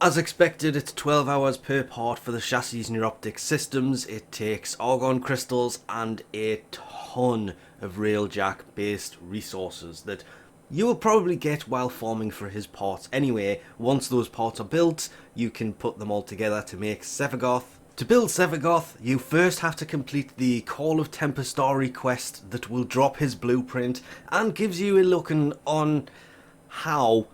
As expected, it's 12 hours per part for the chassis and your optic systems. It takes argon crystals and a ton of Railjack based resources that you will probably get while farming for his parts anyway. Once those parts are built, you can put them all together to make Sevagoth. To build Sevagoth, you first have to complete the Call of Tempestari quest that will drop his blueprint and gives you a looking on how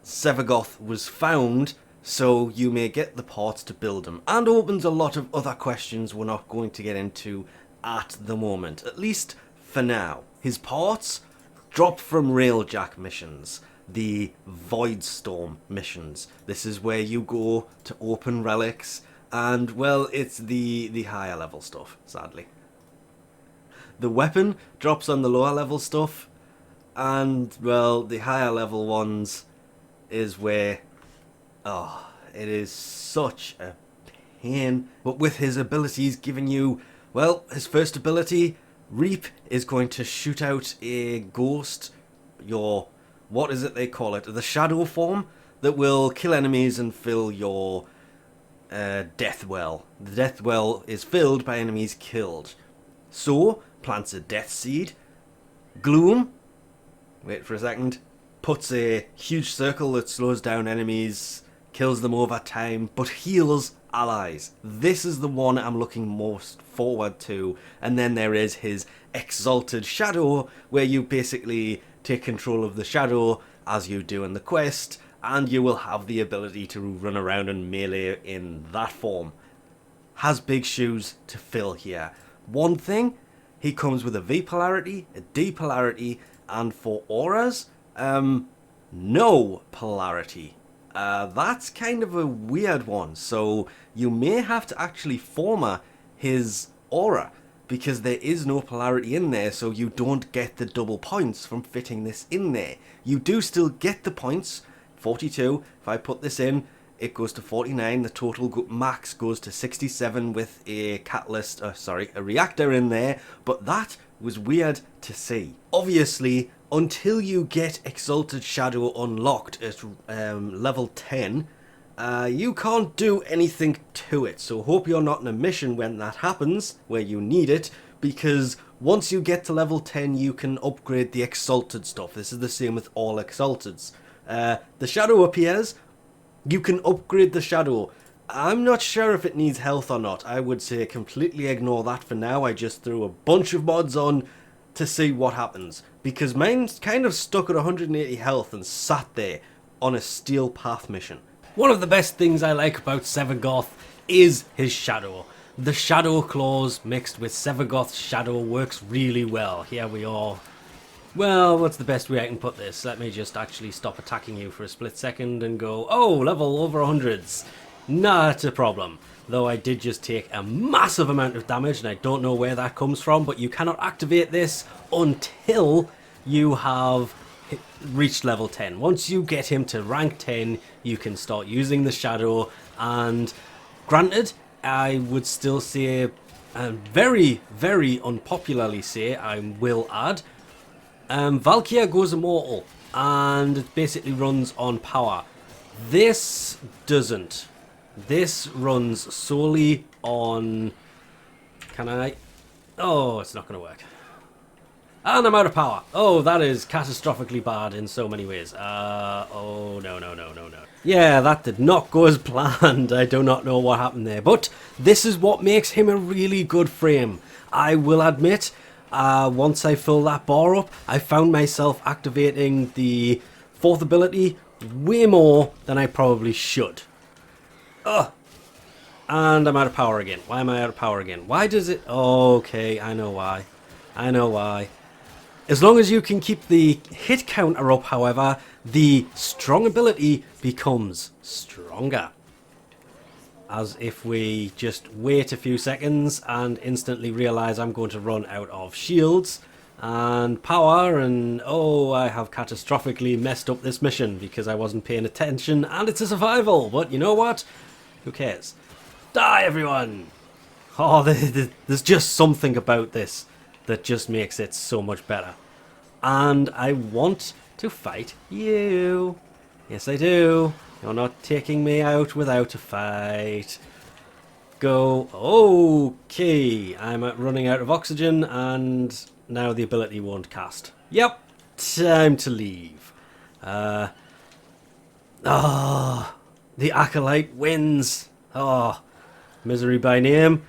Sevagoth was found, so you may get the parts to build him, and opens a lot of other questions we're not going to get into at the moment, at least for now. His parts drop from Railjack missions, the Voidstorm missions. This is where you go to open relics, and well, it's the higher level stuff, sadly. The weapon drops on the lower level stuff, and well, the higher level ones is where, oh, it is such a pain. But with his abilities giving you, well, his first ability, Reap, is going to shoot out a ghost, your, what is it they call it, the shadow form, that will kill enemies and fill your death well. The death well is filled by enemies killed. So, plants a death seed. Gloom, wait for a second, puts a huge circle that slows down enemies, kills them over time, but heals allies. This is the one I'm looking most forward to. And then there is his Exalted Shadow, where you basically take control of the shadow as you do in the quest, and you will have the ability to run around and melee in that form. Has big shoes to fill here. One thing, he comes with a V polarity, a D polarity, and for auras, no polarity. That's kind of a weird one, so you may have to actually former his aura, because there is no polarity in there, so you don't get the double points from fitting this in there. You do still get the points, 42, if I put this in, it goes to 49, the total max goes to 67 with a catalyst, a reactor in there, but that was weird to see. Obviously, until you get Exalted Shadow unlocked at level 10, you can't do anything to it. So hope you're not in a mission when that happens, where you need it, because once you get to level 10, you can upgrade the Exalted stuff. This is the same with all Exalteds. The Shadow appears, you can upgrade the Shadow. I'm not sure if it needs health or not. I would say completely ignore that for now. I just threw a bunch of mods on to see what happens, because mine's kind of stuck at 180 health and sat there on a steel path mission. One of the best things I like about Sevengoth is his shadow. The shadow claws mixed with Sevagoth's shadow works really well. Here we are. Well, what's the best way I can put this? Let me just actually stop attacking you for a split second and go, oh, level over 100s. Not a problem. Though I did just take a massive amount of damage, and I don't know where that comes from, but you cannot activate this until you have reached level 10. Once you get him to rank 10, you can start using the shadow, and granted, I would still say, and very, very unpopularly say, I will add, Valkyria goes immortal, and it basically runs on power. This doesn't. This runs solely on... Can I? Oh, it's not going to work. And I'm out of power. Oh, that is catastrophically bad in so many ways. Oh, no. Yeah, that did not go as planned. I do not know what happened there. But this is what makes him a really good frame. I will admit, once I fill that bar up, I found myself activating the fourth ability way more than I probably should. Ugh. And I'm out of power again. Why am I out of power again? Why does it... Okay, I know why. As long as you can keep the hit counter up, however, the strong ability becomes stronger. As if we just wait a few seconds and instantly realise I'm going to run out of shields and power, and oh, I have catastrophically messed up this mission because I wasn't paying attention, and it's a survival. But you know what? Who cares? Die, everyone! Oh, there's just something about this that just makes it so much better. And I want to fight you. Yes, I do. You're not taking me out without a fight. Go. Okay. I'm running out of oxygen and now the ability won't cast. Yep. Time to leave. The Acolyte wins. Oh, misery by name.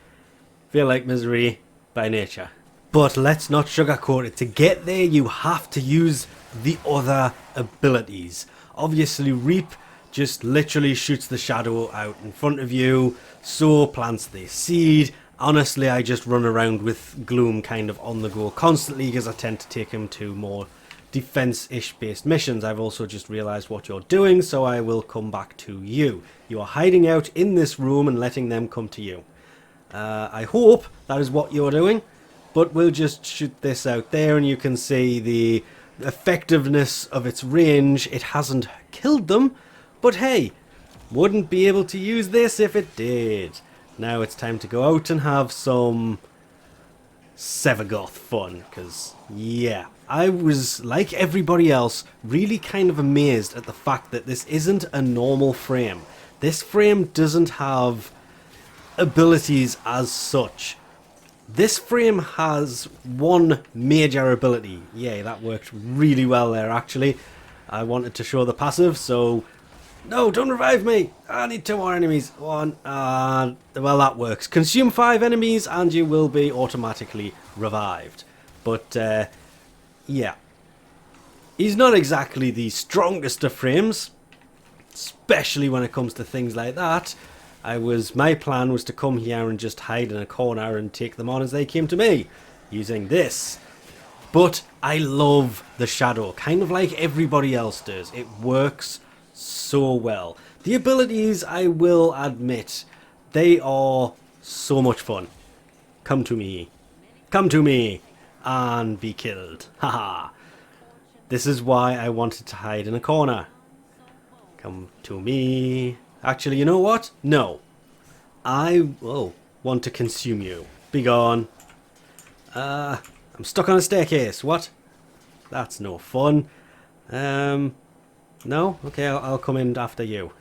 Feel like misery by nature. But let's not sugarcoat it. To get there, you have to use the other abilities. Obviously, Reap just literally shoots the shadow out in front of you. So plants the seed. Honestly, I just run around with Gloom kind of on the go constantly because I tend to take him to more defense-ish based missions. I've also just realised what you're doing, so I will come back to you. You are hiding out in this room and letting them come to you. I hope that is what you're doing, but we'll just shoot this out there and you can see the effectiveness of its range. It hasn't killed them, but hey, wouldn't be able to use this if it did. Now it's time to go out and have some Sevagoth fun, because yeah, I was, like everybody else, really kind of amazed at the fact that this isn't a normal frame. This frame doesn't have abilities as such. This frame has one major ability. Yeah, that worked really well there actually. I wanted to show the passive, so no, don't revive me. I need 2 more enemies. One, well, that works. Consume 5 enemies and you will be automatically revived. But yeah, he's not exactly the strongest of frames, especially when it comes to things like that. My plan was to come here and just hide in a corner and take them on as they came to me, using this. But I love the shadow, kind of like everybody else does. It works so well. The abilities, I will admit, they are so much fun. Come to me. Come to me. And be killed. Haha. This is why I wanted to hide in a corner. Come to me. Actually, you know what? No. I want to consume you. Be gone. I'm stuck on a staircase. What? That's no fun. No? Okay, I'll come in after you.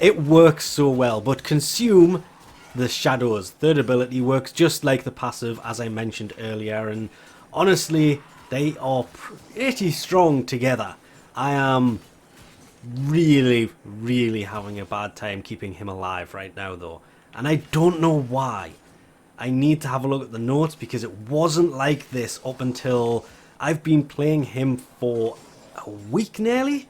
It works so well, but consume the shadow's third ability works just like the passive, as I mentioned earlier, and honestly, they are pretty strong together. I am really, really having a bad time keeping him alive right now, though, and I don't know why. I need to have a look at the notes because it wasn't like this up until I've been playing him for a week nearly,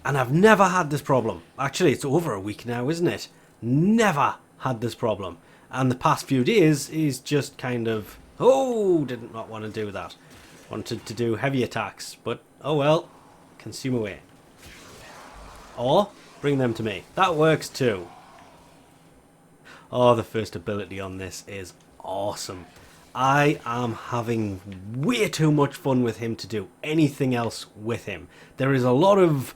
and I've never had this problem. Actually, it's over a week now, isn't it? Never had this problem. And the past few days is just kind of, did not want to do that. Wanted to do heavy attacks, but oh well, consume away. Or bring them to me. That works too. Oh, the first ability on this is awesome. I am having way too much fun with him to do anything else with him. There is a lot of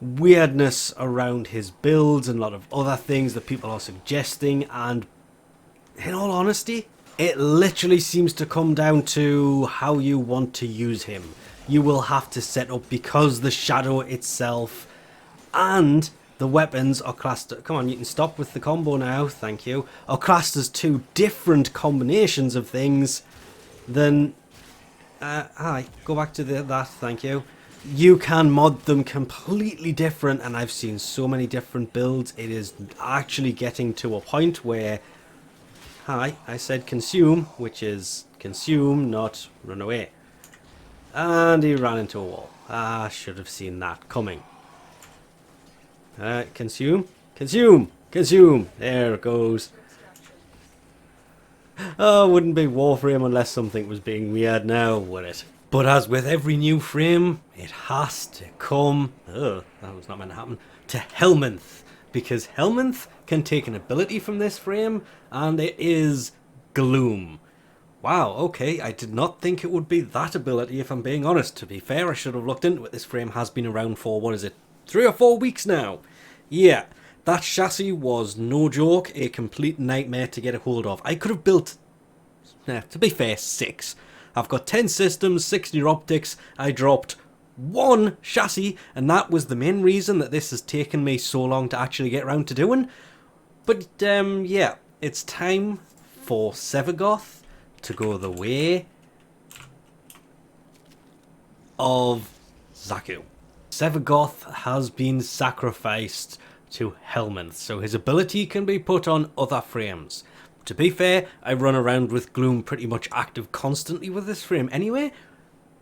weirdness around his builds and a lot of other things that people are suggesting, and in all honesty, it literally seems to come down to how you want to use him. You will have to set up, because the shadow itself and the weapons are classed, come on, you can stop with the combo now, thank you, are classed as 2 different combinations of things. Then hi, go back to that, thank you. You can mod them completely different, and I've seen so many different builds. It is actually getting to a point where, hi, I said consume, which is consume, not run away. And he ran into a wall. I should have seen that coming. Consume, consume, consume. There it goes. Oh, wouldn't be Warframe unless something was being weird now, would it? But as with every new frame, it has to come, that was not meant to happen, to Helminth. Because Helminth can take an ability from this frame, and it is Gloom. Wow, okay, I did not think it would be that ability, if I'm being honest. To be fair, I should have looked into it. This frame has been around for, 3 or 4 weeks now? Yeah, that chassis was no joke, a complete nightmare to get a hold of. I could have built, to be fair, 6. I've got 10 systems, 6 neuroptics. I dropped one chassis, and that was the main reason that this has taken me so long to actually get around to doing. But yeah, it's time for Sevagoth to go the way of Zaku. Sevagoth has been sacrificed to Helminth, so his ability can be put on other frames. To be fair, I run around with Gloom pretty much active constantly with this frame anyway.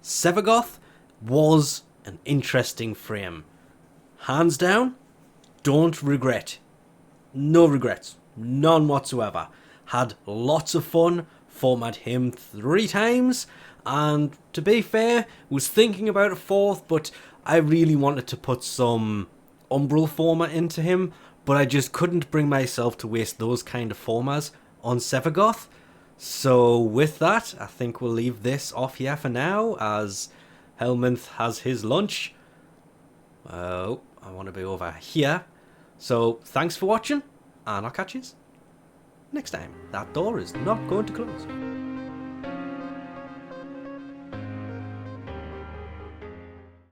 Sevagoth was an interesting frame. Hands down, don't regret. No regrets. None whatsoever. Had lots of fun, formatted him 3 times, and to be fair, was thinking about a 4th, but I really wanted to put some Umbral format into him, but I just couldn't bring myself to waste those kind of formats on Sevagoth. So with that, I think we'll leave this off here for now, as Helminth has his lunch. Oh, I want to be over here. So thanks for watching, and I'll catch you next time. That door is not going to close.